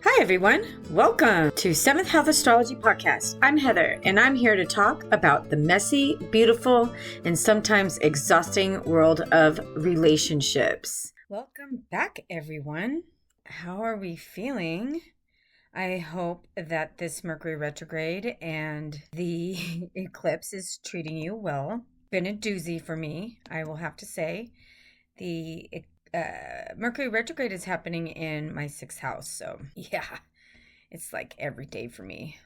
Hi, everyone. Welcome to 7th Health Astrology Podcast. I'm Heather, and I'm here to talk about the messy, beautiful, and sometimes exhausting world of relationships. Welcome back, everyone. How are we feeling? I hope that this Mercury retrograde and the eclipse is treating you well. Been a doozy for me, I will have to say. The Mercury retrograde is happening in my 6th house. So yeah, it's like every day for me.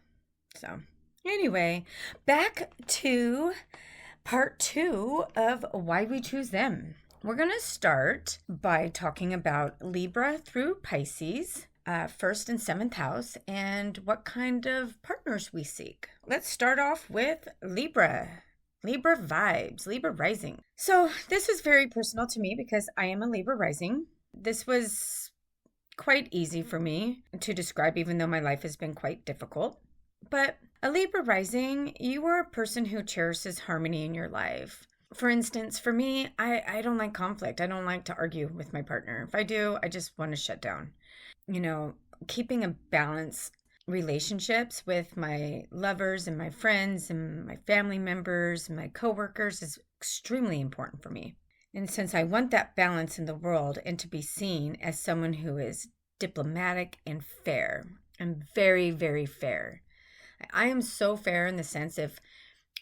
So anyway, back to part 2 of why we choose them. We're going to start by talking about Libra through Pisces, 1st and 7th house, and what kind of partners we seek. Let's start off with Libra. Libra vibes, Libra rising. So this is very personal to me because I am a Libra rising. This was quite easy for me to describe, even though my life has been quite difficult. But a Libra rising, you are a person who cherishes harmony in your life. For instance, for me, I don't like conflict. I don't like to argue with my partner. If I do, I just want to shut down. You know, keeping a balance relationships with my lovers and my friends and my family members and my coworkers is extremely important for me. And since I want that balance in the world and to be seen as someone who is diplomatic and fair, I'm very, very fair. I am so fair in the sense if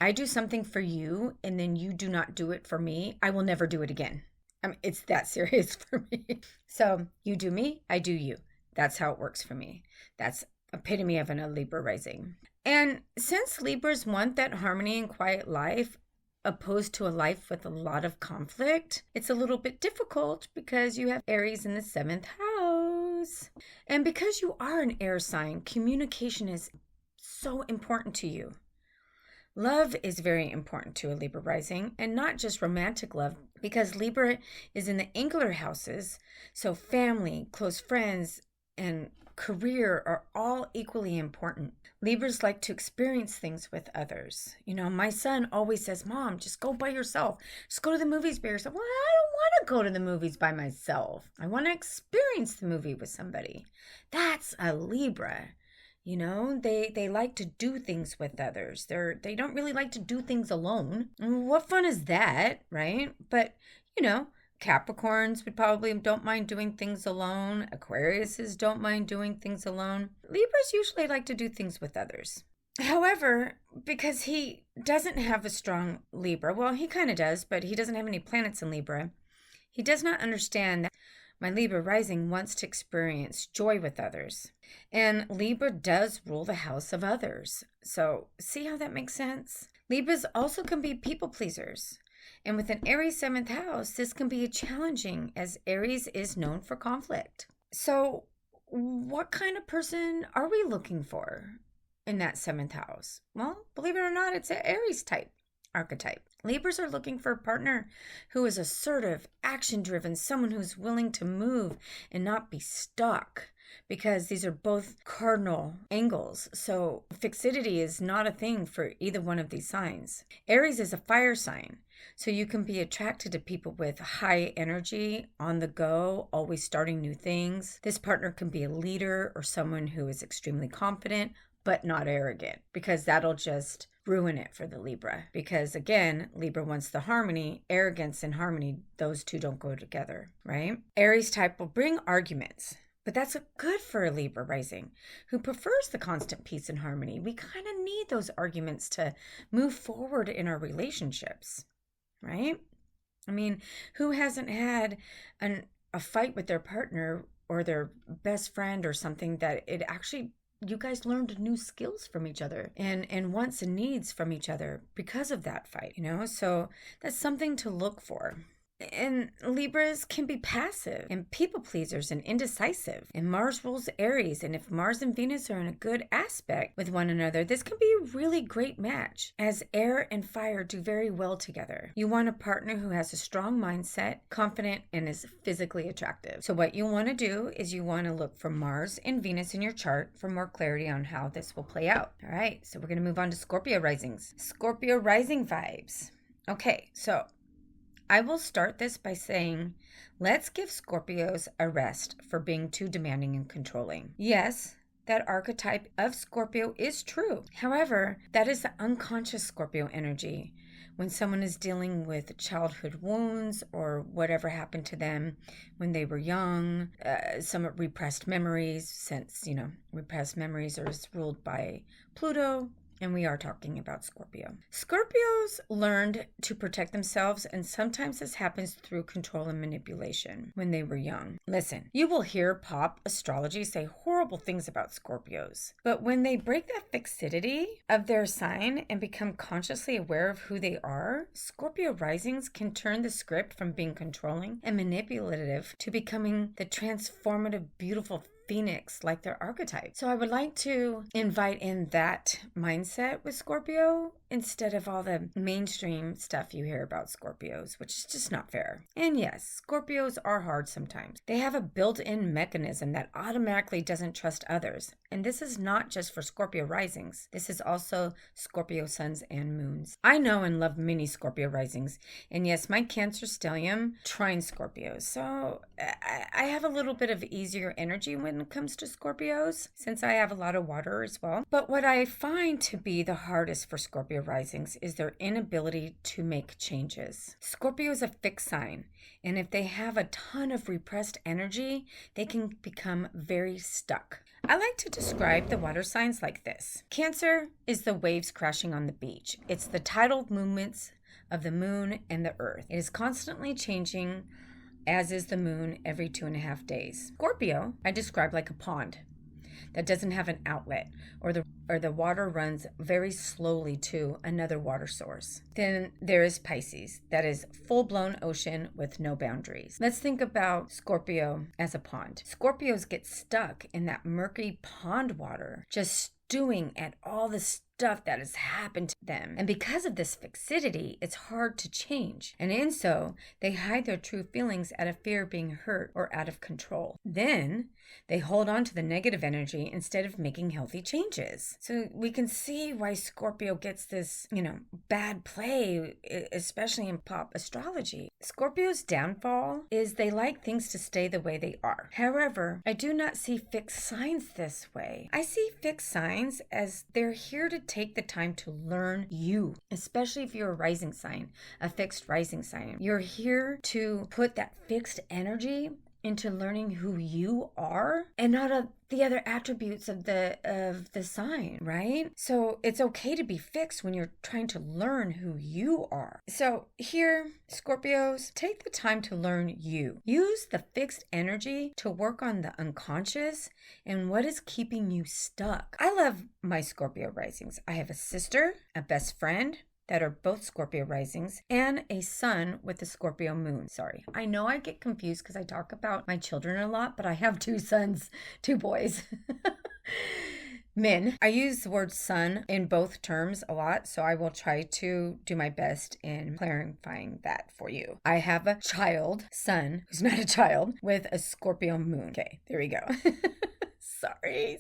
I do something for you and then you do not do it for me, I will never do it again. It's that serious for me. So you do me, I do you. That's how it works for me. That's epitome of a Libra rising. And since Libras want that harmony and quiet life, opposed to a life with a lot of conflict, it's a little bit difficult because you have Aries in the 7th house. And because you are an air sign, communication is so important to you. Love is very important to a Libra rising, and not just romantic love, because Libra is in the angular houses, so family, close friends, and career are all equally important. Libras like to experience things with others. You know, my son always says, Mom, just go by yourself. Just go to the movies by yourself. Well, I don't want to go to the movies by myself. I want to experience the movie with somebody. That's a Libra. You know, they like to do things with others. They don't really like to do things alone. What fun is that, right? But, you know, Capricorns would probably don't mind doing things alone. Aquariuses don't mind doing things alone. Libras usually like to do things with others. However, because he doesn't have a strong Libra, well, he kind of does, but he doesn't have any planets in Libra, he does not understand that my Libra rising wants to experience joy with others. And Libra does rule the house of others. So see how that makes sense? Libras also can be people pleasers. And with an Aries 7th house, this can be challenging as Aries is known for conflict. So what kind of person are we looking for in that 7th house? Well, believe it or not, it's an Aries type archetype. Libras are looking for a partner who is assertive, action-driven, someone who's willing to move and not be stuck, because these are both cardinal angles. So fixity is not a thing for either one of these signs. Aries is a fire sign. So you can be attracted to people with high energy, on the go, always starting new things. This partner can be a leader or someone who is extremely confident, but not arrogant, because that'll just ruin it for the Libra. Because again, Libra wants the harmony, arrogance and harmony, those two don't go together, right? Aries type will bring arguments, but that's good for a Libra rising who prefers the constant peace and harmony. We kind of need those arguments to move forward in our relationships, right? I mean, who hasn't had a fight with their partner or their best friend or something that it actually you guys learned new skills from each other and wants and needs from each other because of that fight, you know? So that's something to look for. And Libras can be passive and people pleasers and indecisive. And Mars rules Aries. And if Mars and Venus are in a good aspect with one another, this can be a really great match, as air and fire do very well together. You want a partner who has a strong mindset, confident, and is physically attractive. So what you want to do is you want to look for Mars and Venus in your chart for more clarity on how this will play out. All right, so we're going to move on to Scorpio risings. Scorpio rising vibes. Okay, so I will start this by saying, let's give Scorpios a rest for being too demanding and controlling. Yes, that archetype of Scorpio is true. However, that is the unconscious Scorpio energy. When someone is dealing with childhood wounds or whatever happened to them when they were young, some repressed memories, since, repressed memories are ruled by Pluto. And we are talking about Scorpio. Scorpios learned to protect themselves, and sometimes this happens through control and manipulation when they were young. Listen, you will hear pop astrology say horrible things about Scorpios, but when they break that fixity of their sign and become consciously aware of who they are, Scorpio risings can turn the script from being controlling and manipulative to becoming the transformative, beautiful Phoenix, like their archetype. So I would like to invite in that mindset with Scorpio instead of all the mainstream stuff you hear about Scorpios, which is just not fair. And yes, Scorpios are hard sometimes. They have a built-in mechanism that automatically doesn't trust others. And this is not just for Scorpio risings. This is also Scorpio suns and moons. I know and love many Scorpio risings. And yes, my Cancer stellium trines Scorpios. So I have a little bit of easier energy when it comes to Scorpios, since I have a lot of water as well. But what I find to be the hardest for Scorpio risings is their inability to make changes. Scorpio is a fixed sign, and if they have a ton of repressed energy, they can become very stuck. I like to describe the water signs like this. Cancer is the waves crashing on the beach. It's the tidal movements of the moon and the earth. It is constantly changing, as is the moon every 2.5 days. Scorpio, I describe like a pond that doesn't have an outlet, or the water runs very slowly to another water source. Then there is Pisces, that is full-blown ocean with no boundaries. Let's think about Scorpio as a pond. Scorpios get stuck in that murky pond water, just stewing at all the stuff that has happened to them. And because of this fixity, it's hard to change. And in so, they hide their true feelings out of fear of being hurt or out of control. Then they hold on to the negative energy instead of making healthy changes. So we can see why Scorpio gets this, bad play, especially in pop astrology. Scorpio's downfall is they like things to stay the way they are. However, I do not see fixed signs this way. I see fixed signs as they're here to take the time to learn you, especially if you're a rising sign, a fixed rising sign. You're here to put that fixed energy into learning who you are and not the other attributes of the sign, right? So it's okay to be fixed when you're trying to learn who you are. So here, Scorpios, take the time to learn you. Use the fixed energy to work on the unconscious and what is keeping you stuck. I love my Scorpio risings. I have a sister, a best friend, that are both Scorpio risings, and a son with the Scorpio moon. Sorry, I know I get confused because I talk about my children a lot, but I have 2 sons, 2 boys. Men. I use the word son in both terms a lot, so I will try to do my best in clarifying that for you. I have a son, who's not a child, with a Scorpio moon. Okay, there we go. Sorry.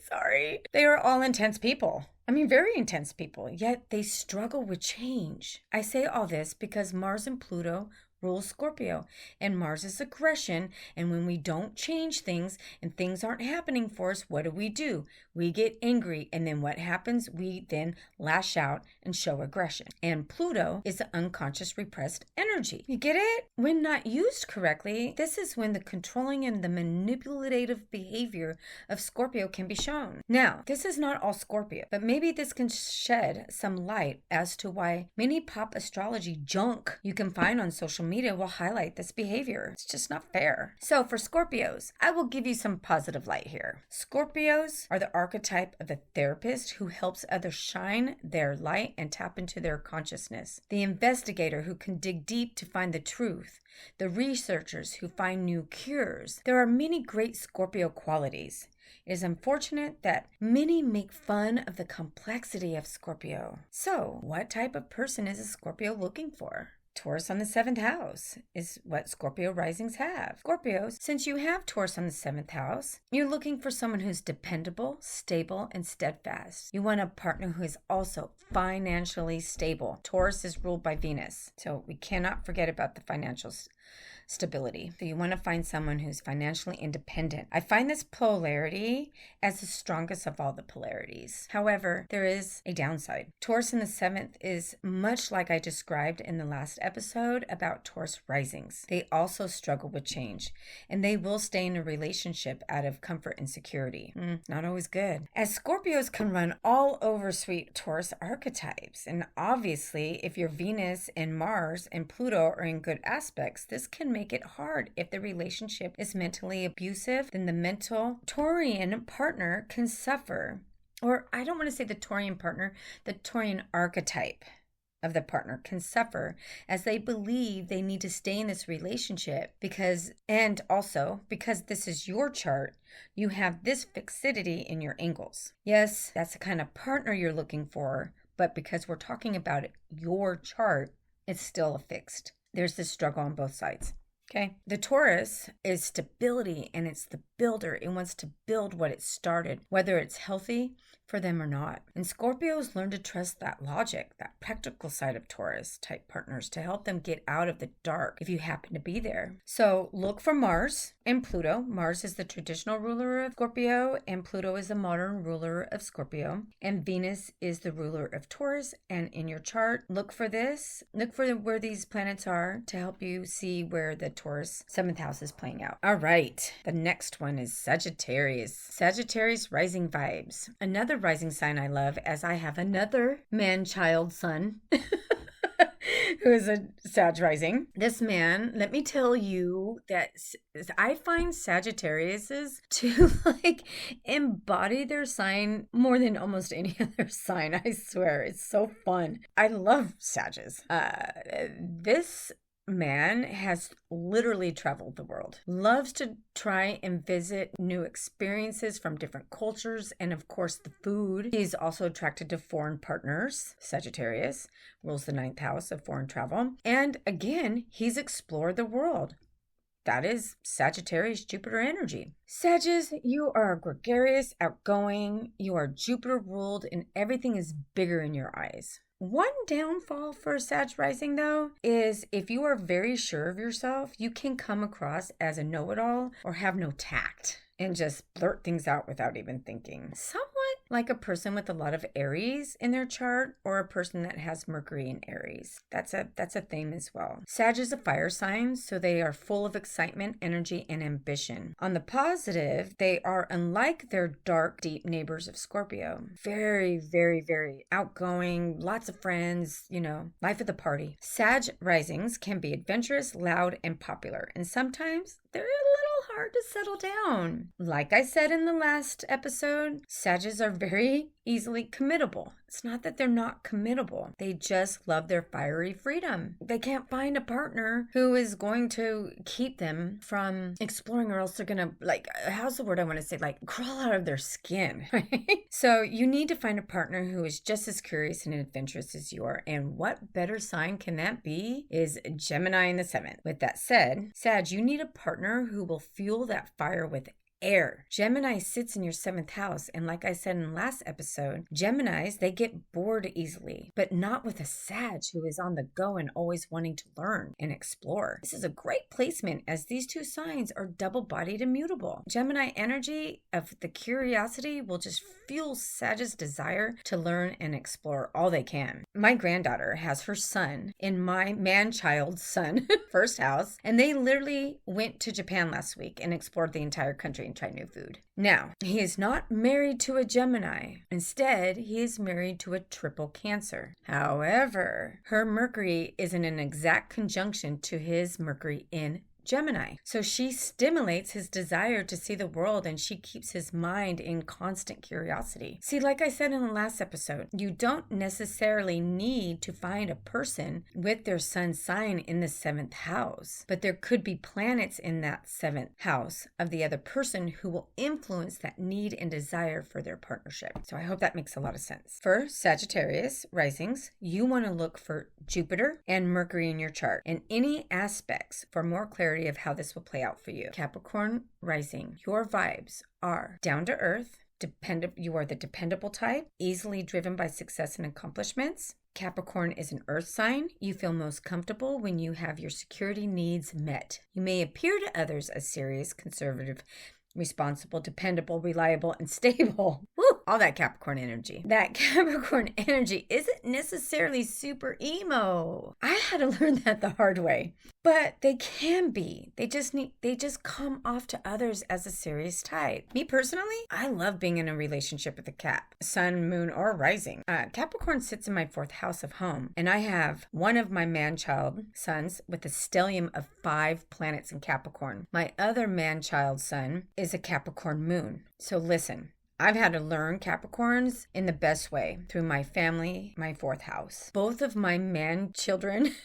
They are all intense people. Very intense people, yet they struggle with change. I say all this because Mars and Pluto rules Scorpio, and Mars is aggression, and when we don't change things and things aren't happening for us, what do? We get angry, and then what happens? We then lash out and show aggression. And Pluto is the unconscious repressed energy. You get it? When not used correctly, this is when the controlling and the manipulative behavior of Scorpio can be shown. Now, this is not all Scorpio, but maybe this can shed some light as to why many pop astrology junk you can find on social media will highlight this behavior. It's just not fair. So for Scorpios, I will give you some positive light here. Scorpios are the archetype of the therapist who helps others shine their light and tap into their consciousness. The investigator who can dig deep to find the truth. The researchers who find new cures. There are many great Scorpio qualities. It is unfortunate that many make fun of the complexity of Scorpio. So, what type of person is a Scorpio looking for? Taurus on the 7th house is what Scorpio risings have. Scorpios, since you have Taurus on the 7th house, you're looking for someone who's dependable, stable, and steadfast. You want a partner who is also financially stable. Taurus is ruled by Venus, so we cannot forget about the financial stability. So you want to find someone who's financially independent. I find this polarity as the strongest of all the polarities. However, there is a downside. Taurus in the 7th is much like I described in the last episode about Taurus risings. They also struggle with change, and they will stay in a relationship out of comfort and security. Not always good. As Scorpios can run all over sweet Taurus archetypes, and obviously if your Venus and Mars and Pluto are in good aspects, this can make it hard. If the relationship is mentally abusive, then the mental Taurian partner can suffer. Or I don't want to say the Taurian partner, the Taurian archetype of the partner can suffer as they believe they need to stay in this relationship because this is your chart, you have this fixity in your angles. Yes, that's the kind of partner you're looking for, but because we're talking about your chart, it's still fixed. There's this struggle on both sides. Okay. The Taurus is stability, and it's the builder. It wants to build what it started, whether it's healthy for them or not. And Scorpios learn to trust that logic, that practical side of Taurus type partners to help them get out of the dark if you happen to be there. So look for Mars and Pluto. Mars is the traditional ruler of Scorpio, and Pluto is the modern ruler of Scorpio. And Venus is the ruler of Taurus. And in your chart, look for this. Look for where these planets are to help you see where the Taurus 7th house is playing out. All right. The next one is Sagittarius. Sagittarius rising vibes. Another rising sign I love, as I have another man-child son who is a Sag rising. This man, let me tell you that I find Sagittariuses to embody their sign more than almost any other sign. I swear, it's so fun. I love Sages. This man has literally traveled the world, loves to try and visit new experiences from different cultures, and of course the food. He's also attracted to foreign partners. Sagittarius rules the 9th house of foreign travel, and again, he's explored the world. That is Sagittarius Jupiter energy. Sages, you are gregarious, outgoing, you are Jupiter ruled, and everything is bigger in your eyes. One downfall for Sag rising, though, is if you are very sure of yourself, you can come across as a know-it-all or have no tact and just blurt things out without even thinking. Somewhat like a person with a lot of Aries in their chart, or a person that has Mercury in Aries. That's a theme as well. Sag is a fire sign, so they are full of excitement, energy, and ambition. On the positive, they are unlike their dark, deep neighbors of Scorpio. Very, very, very outgoing, lots of friends, life of the party. Sag risings can be adventurous, loud, and popular, and sometimes they're a little hard to settle down. Like I said in the last episode, Sages are very easily committable. It's not that they're not committable. They just love their fiery freedom. They can't find a partner who is going to keep them from exploring, or else they're going to, how's the word I want to say? Crawl out of their skin, right? So you need to find a partner who is just as curious and adventurous as you are. And what better sign can that be is Gemini in the 7th. With that said, Sag, you need a partner who will fuel that fire with air. Gemini sits in your 7th house, and like I said in the last episode, Geminis, they get bored easily, but not with a Sag who is on the go and always wanting to learn and explore. This is a great placement as these two signs are double-bodied and mutable. Gemini energy of the curiosity will just fuel Sag's desire to learn and explore all they can. My granddaughter has her son in my man-child's son 1st house, and they literally went to Japan last week and explored the entire country and try new food. Now, he is not married to a Gemini. Instead, he is married to a triple Cancer. However, her Mercury is in an exact conjunction to his Mercury in Gemini. So she stimulates his desire to see the world and she keeps his mind in constant curiosity. See, like I said in the last episode, you don't necessarily need to find a person with their sun sign in the 7th house, but there could be planets in that 7th house of the other person who will influence that need and desire for their partnership. So I hope that makes a lot of sense. For Sagittarius risings, you want to look for Jupiter and Mercury in your chart and any aspects for more clarity of how this will play out for you. Capricorn rising, your vibes are down to earth, you are the dependable type, easily driven by success and accomplishments. Capricorn is an earth sign. You feel most comfortable when you have your security needs met. You may appear to others as serious, conservative, responsible, dependable, reliable, and stable. Woo! All that Capricorn energy. That Capricorn energy isn't necessarily super emo. I had to learn that the hard way. But they can be. They just come off to others as a serious type. Me personally, I love being in a relationship with a Cap, sun, moon, or rising. Capricorn sits in my 4th house of home, and I have one of my man-child sons with a stellium of 5 planets in Capricorn. My other man-child sun is a Capricorn moon. So listen, I've had to learn Capricorns in the best way through my family, my 4th house. Both of my man-children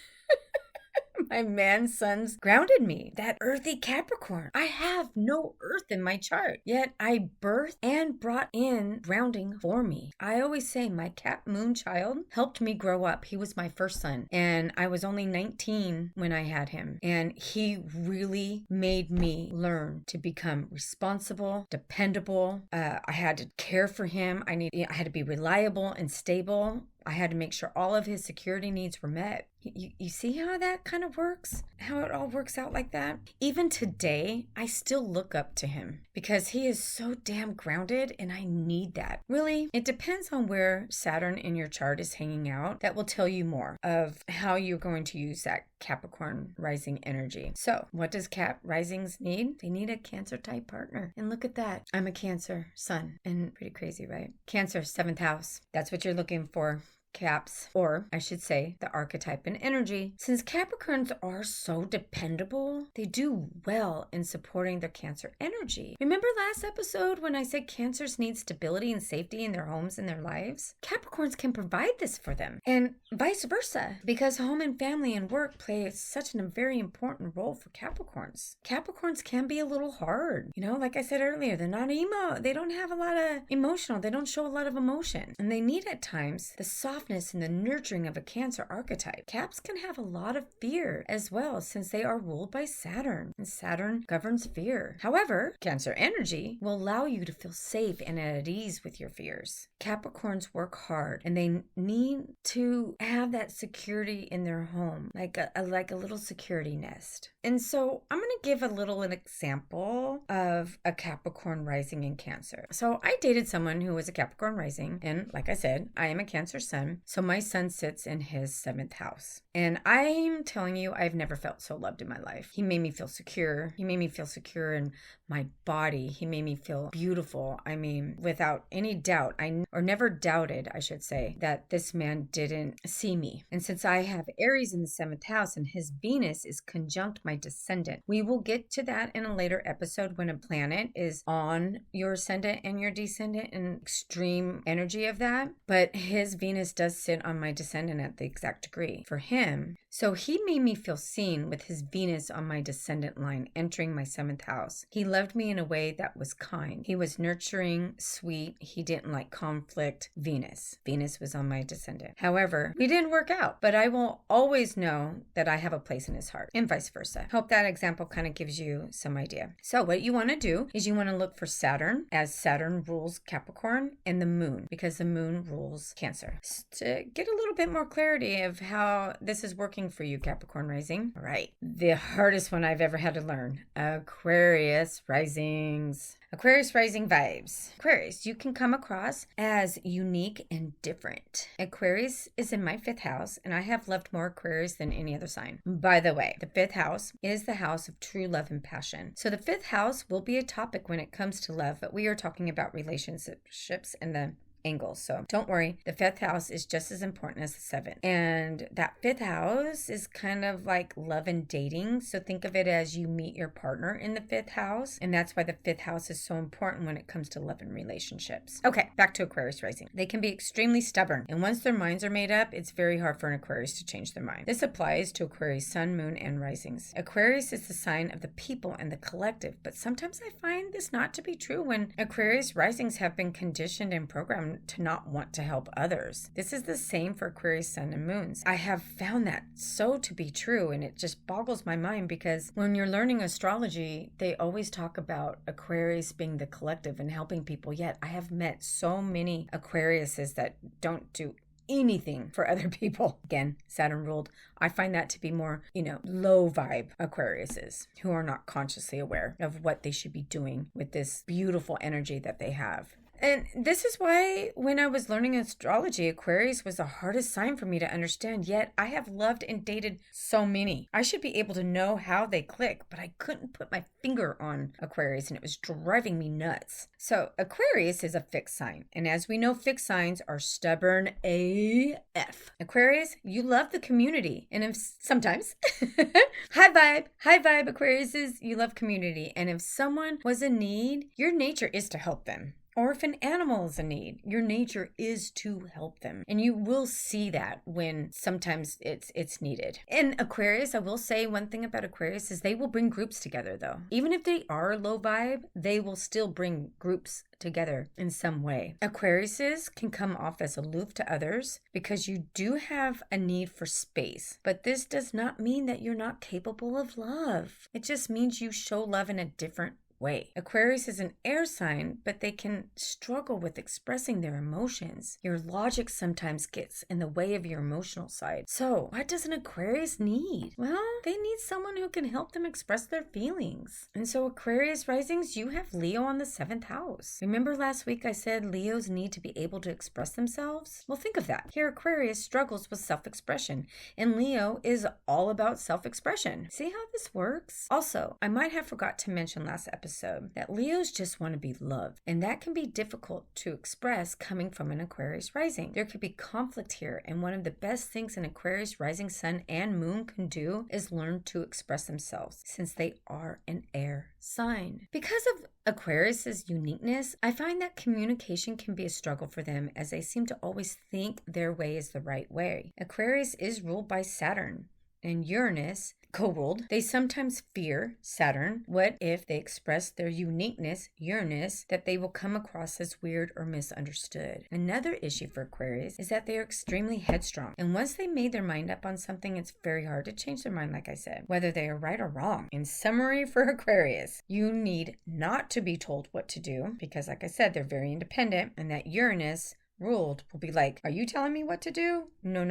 my man sons grounded me. That earthy Capricorn. I have no earth in my chart, yet I birthed and brought in grounding for me. I always say my Cap moon child helped me grow up. He was my first son, and I was only 19 when I had him, and he really made me learn to become responsible, dependable. I had to care for him. I had to be reliable and stable. I had to make sure all of his security needs were met. You see how that kind of works? How it all works out like that? Even today, I still look up to him because he is so damn grounded and I need that. Really, it depends on where Saturn in your chart is hanging out. That will tell you more of how you're going to use that Capricorn rising energy. So what does Cap risings need? They need a Cancer type partner. And look at that. I'm a Cancer sun and pretty crazy, right? Cancer, 7th house. That's what you're looking for. Caps, or I should say the archetype and energy. Since Capricorns are so dependable, they do well in supporting their Cancer energy. Remember last episode when I said Cancers need stability and safety in their homes and their lives? Capricorns can provide this for them, and vice versa, because home and family and work play such a very important role for Capricorns. Capricorns can be a little hard. Like I said earlier, they're not emo. They don't have a lot of they don't show a lot of emotion, and they need at times the softness and the nurturing of a Cancer archetype. Caps can have a lot of fear as well, since they are ruled by Saturn, and Saturn governs fear. However, Cancer energy will allow you to feel safe and at ease with your fears. Capricorns work hard, and they need to have that security in their home, like a little security nest. And so I'm going to give an example of a Capricorn rising in Cancer. So I dated someone who was a Capricorn rising, and like I said, I am a Cancer sun. So my sun sits in his 7th house. And I'm telling you, I've never felt so loved in my life. He made me feel secure. He made me feel secure in my body. He made me feel beautiful. I mean, without any doubt, never doubted, I should say, that this man didn't see me. And since I have Aries in the 7th house and his Venus is conjunct my descendant, we will get to that in a later episode when a planet is on your ascendant and your descendant and extreme energy of that. But his Venus does sit on my descendant at the exact degree for him. So he made me feel seen with his Venus on my descendant line entering my 7th house. He loved me in a way that was kind. He was nurturing, sweet. He didn't like conflict. Venus was on my descendant. However, we didn't work out, but I will always know that I have a place in his heart and vice versa. Hope that example kind of gives you some idea. So what you want to do is you want to look for Saturn, as Saturn rules Capricorn, and the moon, because the moon rules Cancer. To get a little bit more clarity of how this is working for you, Capricorn rising. All right. The hardest one I've ever had to learn. Aquarius risings. Aquarius rising vibes. Aquarius, you can come across as unique and different. Aquarius is in my 5th house, and I have loved more Aquarius than any other sign. By the way, the 5th house is the house of true love and passion. So the 5th house will be a topic when it comes to love, but we are talking about relationships and the angles. So don't worry, the 5th house is just as important as the 7th. And that 5th house is kind of like love and dating. So think of it as you meet your partner in the 5th house. And that's why the 5th house is so important when it comes to love and relationships. Okay, back to Aquarius rising. They can be extremely stubborn. And once their minds are made up, it's very hard for an Aquarius to change their mind. This applies to Aquarius sun, moon, and risings. Aquarius is the sign of the people and the collective. But sometimes I find this not to be true when Aquarius risings have been conditioned and programmed to not want to help others. This is the same for Aquarius sun and moons. I have found that so to be true, and it just boggles my mind because when you're learning astrology, they always talk about Aquarius being the collective and helping people. Yet I have met so many Aquariuses that don't do anything for other people. Again, Saturn ruled. I find that to be more, low vibe Aquariuses who are not consciously aware of what they should be doing with this beautiful energy that they have. And this is why when I was learning astrology, Aquarius was the hardest sign for me to understand, yet I have loved and dated so many. I should be able to know how they click, but I couldn't put my finger on Aquarius and it was driving me nuts. So Aquarius is a fixed sign. And as we know, fixed signs are stubborn AF. Aquarius, you love the community. And if sometimes, high vibe Aquariuses, you love community. And if someone was in need, your nature is to help them. Or if an animal is in need, your nature is to help them. And you will see that when sometimes it's needed. In Aquarius, I will say one thing about Aquarius is they will bring groups together though. Even if they are low vibe, they will still bring groups together in some way. Aquariuses can come off as aloof to others because you do have a need for space. But this does not mean that you're not capable of love. It just means you show love in a different way. Aquarius is an air sign, but they can struggle with expressing their emotions. Your logic sometimes gets in the way of your emotional side. So, what does an Aquarius need? Well, they need someone who can help them express their feelings. And so, Aquarius risings, you have Leo on the 7th house. Remember last week I said Leos need to be able to express themselves? Well, think of that. Here, Aquarius struggles with self-expression, and Leo is all about self-expression. See how this works? Also, I might have forgot to mention last episode that Leos just want to be loved, and that can be difficult to express coming from an Aquarius rising. There could be conflict here, and one of the best things an Aquarius rising sun and moon can do is learn to express themselves, since they are an air sign. Because of Aquarius's uniqueness, I find that communication can be a struggle for them as they seem to always think their way is the right way. Aquarius is ruled by Saturn and Uranus, co-ruled. They sometimes fear Saturn. What if they express their uniqueness, Uranus, that they will come across as weird or misunderstood? Another issue for Aquarius is that they are extremely headstrong. And once they made their mind up on something, it's very hard to change their mind, like I said, whether they are right or wrong. In summary for Aquarius, you need not to be told what to do because, like I said, they're very independent, and that Uranus ruled will be like, are you telling me what to do? No.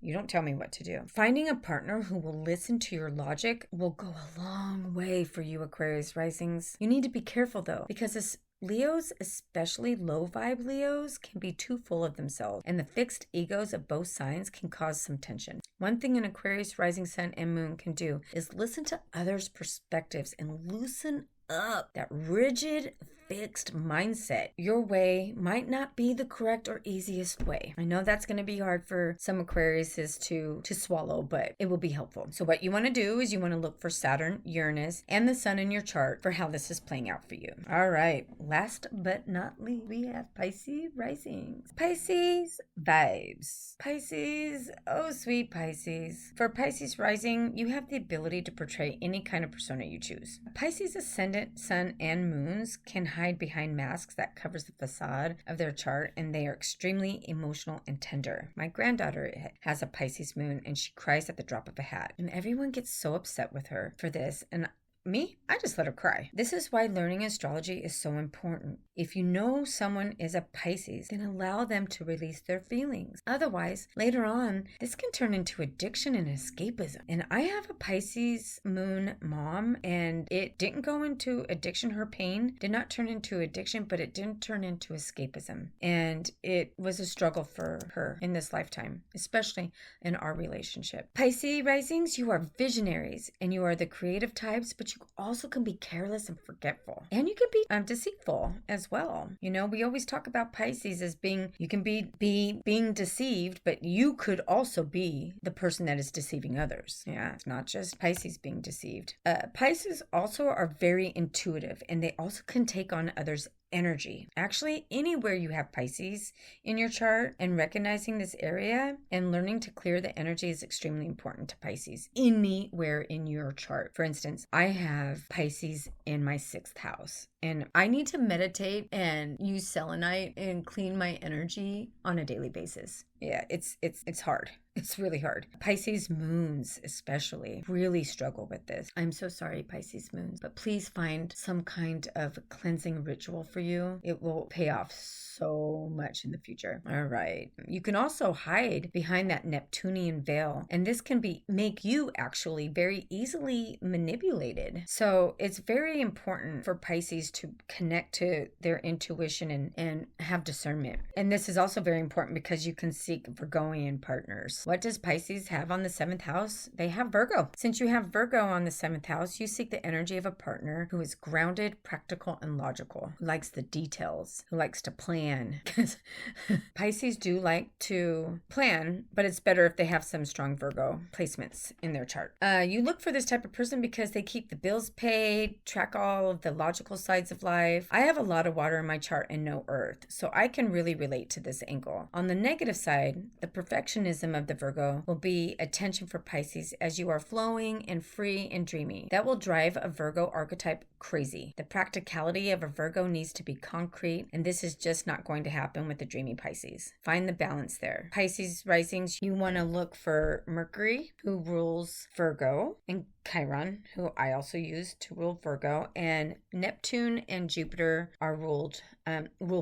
You don't tell me what to do. Finding a partner who will listen to your logic will go a long way for you, Aquarius risings. You need to be careful though, because Leos, especially low vibe Leos, can be too full of themselves, and the fixed egos of both signs can cause some tension. One thing an Aquarius rising sun and moon can do is listen to others' perspectives and loosen up that rigid, fixed mindset. Your way might not be the correct or easiest way. I know that's going to be hard for some Aquariuses to swallow, but it will be helpful. So what you want to do is you want to look for Saturn, Uranus, and the sun in your chart for how this is playing out for you. All right. Last but not least, we have Pisces risings. Pisces vibes. Pisces, oh sweet Pisces. For Pisces rising, you have the ability to portray any kind of persona you choose. Pisces ascendant, sun, and moons can hide behind masks that covers the facade of their chart, and they are extremely emotional and tender. My granddaughter has a Pisces moon, and she cries at the drop of a hat, and everyone gets so upset with her for this, and me, I just let her cry. This is why learning astrology is so important. If you know someone is a Pisces, then allow them to release their feelings. Otherwise, later on, this can turn into addiction and escapism. And I have a Pisces moon mom, and it didn't go into addiction. Her pain did not turn into addiction, but it didn't turn into escapism. And it was a struggle for her in this lifetime, especially in our relationship. Pisces risings, you are visionaries, and you are the creative types, but but you also can be careless and forgetful. And you can be deceitful as well. You know, we always talk about Pisces as being, you can be being deceived, but you could also be the person that is deceiving others. Yeah, it's not just Pisces being deceived. Pisces also are very intuitive, and they also can take on others' energy. Actually, anywhere you have Pisces in your chart, and recognizing this area and learning to clear the energy is extremely important to Pisces anywhere in your chart. For instance, I have Pisces in my 6th house, and I need to meditate and use selenite and clean my energy on a daily basis. Yeah, it's hard. It's really hard. Pisces moons especially really struggle with this. I'm so sorry, Pisces moons, but please find some kind of cleansing ritual for you. It will pay off so much in the future. All right. You can also hide behind that Neptunian veil, and this can make you actually very easily manipulated. So it's very important for Pisces to connect to their intuition and have discernment. And this is also very important because you can seek Virgoian partners. What does Pisces have on the 7th house? They have Virgo. Since you have Virgo on the 7th house, you seek the energy of a partner who is grounded, practical, and logical, who likes the details, who likes to plan. Because Pisces do like to plan, but it's better if they have some strong Virgo placements in their chart. You look for this type of person because they keep the bills paid, track all of the logical sides of life. I have a lot of water in my chart and no earth, so I can really relate to this angle. On the negative side, the perfectionism of the Virgo will be attention for Pisces as you are flowing and free and dreamy. That will drive a Virgo archetype crazy. The practicality of a Virgo needs to be concrete, and this is just not going to happen with the dreamy Pisces. Find the balance there. Pisces risings, you want to look for Mercury, who rules Virgo, and Chiron, who I also use to rule Virgo, and Neptune and Jupiter are rule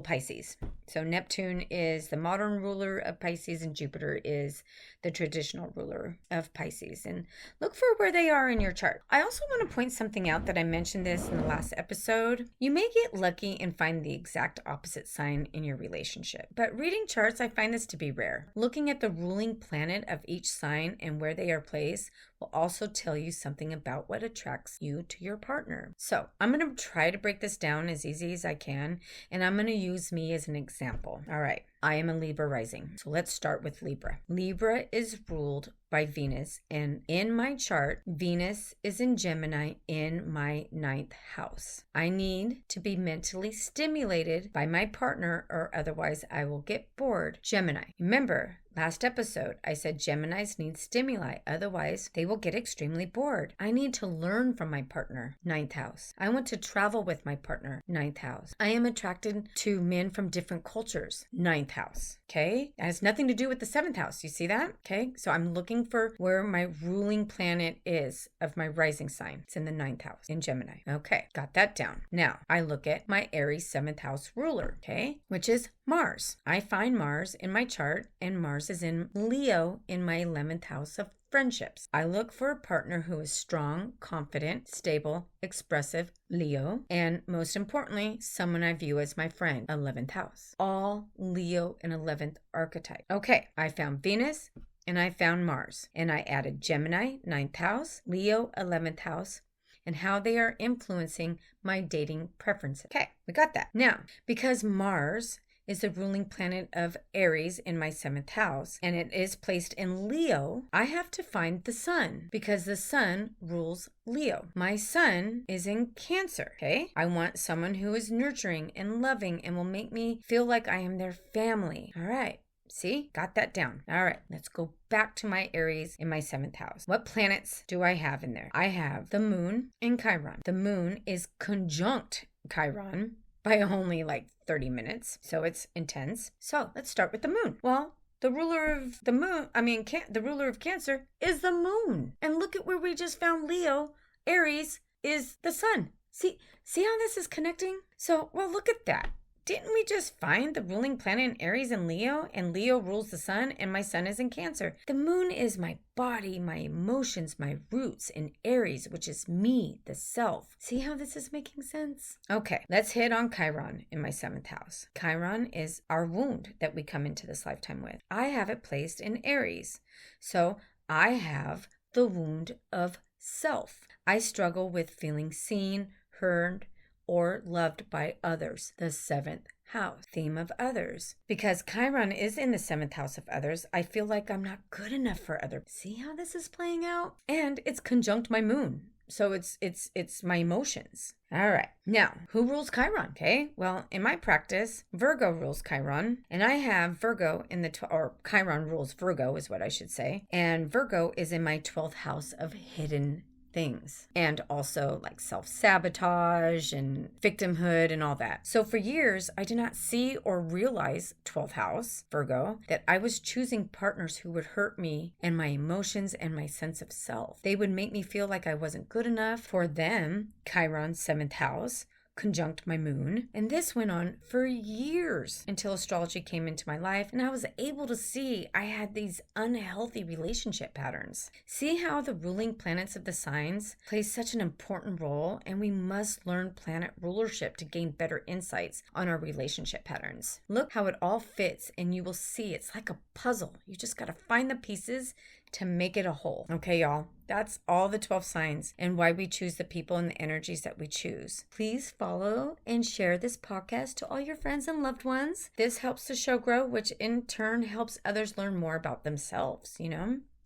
Pisces. So Neptune is the modern ruler of Pisces, and Jupiter is the traditional ruler of Pisces. And look for where they are in your chart. I also want to point something out that I mentioned this in the last episode. You may get lucky and find the exact opposite sign in your relationship, but reading charts, I find this to be rare. Looking at the ruling planet of each sign and where they are placed will also tell you something about what attracts you to your partner. So I'm going to try to break this down as easy as I can, and I'm going to use me as an example. All right. I am a Libra rising. So let's start with Libra. Libra is ruled by Venus, and in my chart, Venus is in Gemini in my 9th house. I need to be mentally stimulated by my partner, or otherwise I will get bored. Gemini. Remember, last episode, I said Geminis need stimuli, otherwise they will get extremely bored. I need to learn from my partner, 9th house. I want to travel with my partner, 9th house. I am attracted to men from different cultures, 9th house. Okay? That has nothing to do with the 7th house. You see that? Okay? So I'm looking for where my ruling planet is of my rising sign. It's in the 9th house in Gemini. Okay, got that down. Now, I look at my Aries 7th house ruler, okay, which is Mars. I find Mars in my chart, and Mars is in Leo in my 11th house of friendships. I look for a partner who is strong, confident, stable, expressive, Leo, and most importantly, someone I view as my friend, 11th house. All Leo and 11th archetype. Okay, I found Venus and I found Mars, and I added Gemini, 9th house, Leo, 11th house, and how they are influencing my dating preferences. Okay, we got that. Now, because Mars is the ruling planet of Aries in my 7th house, and it is placed in Leo, I have to find the sun, because the sun rules Leo. My sun is in Cancer, okay? I want someone who is nurturing and loving and will make me feel like I am their family. All right. See, got that down. All right, let's go back to my Aries in my 7th house. What planets do I have in there? I have the moon in Chiron. The moon is conjunct Chiron by only like 30 minutes, so it's intense. So let's start with the moon. Well, the ruler of the moon, the ruler of Cancer is the moon. And look at where we just found Leo. Aries is the sun. See how this is connecting? So, well, look at that. Didn't we just find the ruling planet in Aries and Leo rules the sun, and my sun is in Cancer? The moon is my body, my emotions, my roots in Aries, which is me, the self. See how this is making sense? Okay, let's hit on Chiron in my 7th house. Chiron is our wound that we come into this lifetime with. I have it placed in Aries. So I have the wound of self. I struggle with feeling seen, heard, or loved by others. The 7th house, theme of others. Because Chiron is in the 7th house of others, I feel like I'm not good enough for others. See how this is playing out? And it's conjunct my moon. So it's my emotions. All right. Now, who rules Chiron? Okay. Well, in my practice, Virgo rules Chiron, and I have Virgo in the or Chiron rules Virgo is what I should say. And Virgo is in my 12th house of hidden things, and also like self-sabotage and victimhood and all that. So for years, I did not see or realize 12th house, Virgo, that I was choosing partners who would hurt me and my emotions and my sense of self. They would make me feel like I wasn't good enough for them. Chiron, 7th house, conjunct my moon. And this went on for years until astrology came into my life and I was able to see I had these unhealthy relationship patterns. See how the ruling planets of the signs play such an important role, and we must learn planet rulership to gain better insights on our relationship patterns. Look how it all fits and you will see it's like a puzzle. You just got to find the pieces to make it a whole. Okay, y'all, that's all the 12 signs and why we choose the people and the energies that we choose. Please follow and share this podcast to all your friends and loved ones. This helps the show grow, which in turn helps others learn more about themselves,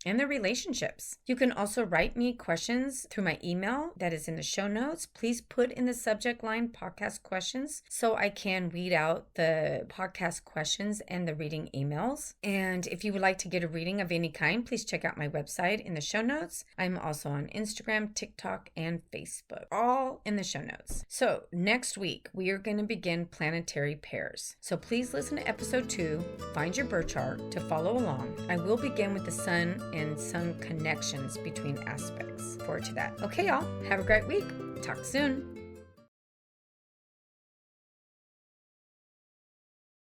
and their relationships. You can also write me questions through my email that is in the show notes. Please put in the subject line podcast questions so I can read out the podcast questions and the reading emails. And if you would like to get a reading of any kind, please check out my website in the show notes. I'm also on Instagram, TikTok, and Facebook, all in the show notes. So next week, we are going to begin planetary pairs. So please listen to episode 2, find your birth chart to follow along. I will begin with the sun and sun connections between aspects. Forward to that. Okay, y'all. Have a great week. Talk soon.